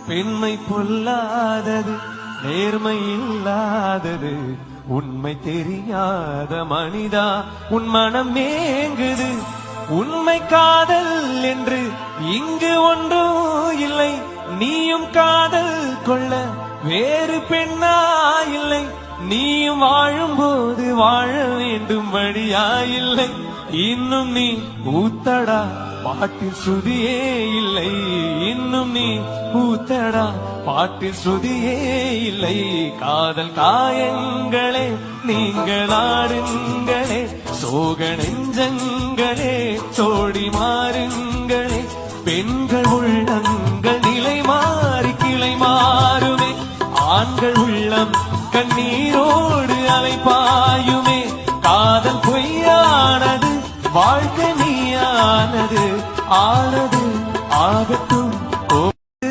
பெண்மை பொல்லாதது, நேர்மை இல்லாதது, உண்மை தெரியாத மனிதா உன் மனம் ஏங்குது. உண்மை காதல் என்று இங்கு ஒன்றும் இல்லை. நீயும் காதல் கொள்ள வேறு பெண்ணா இல்லை. நீயும் வாழும்போது வாழ வேண்டும் வழியா இல்லை. இன்னும் நீ ஊத்தடா பாட்டில் ஸ்ருதியே இல்லை. இன்னும் நீ ஊத்தடா பாட்டில் ஸ்ருதியே இல்லை. காதல் காயங்களே நீங்கள் ஆடுங்களே, சோக நெஞ்சங்களே சோடி மாறுங்களே. பெண்கள் உள்ளங்கள் நிலை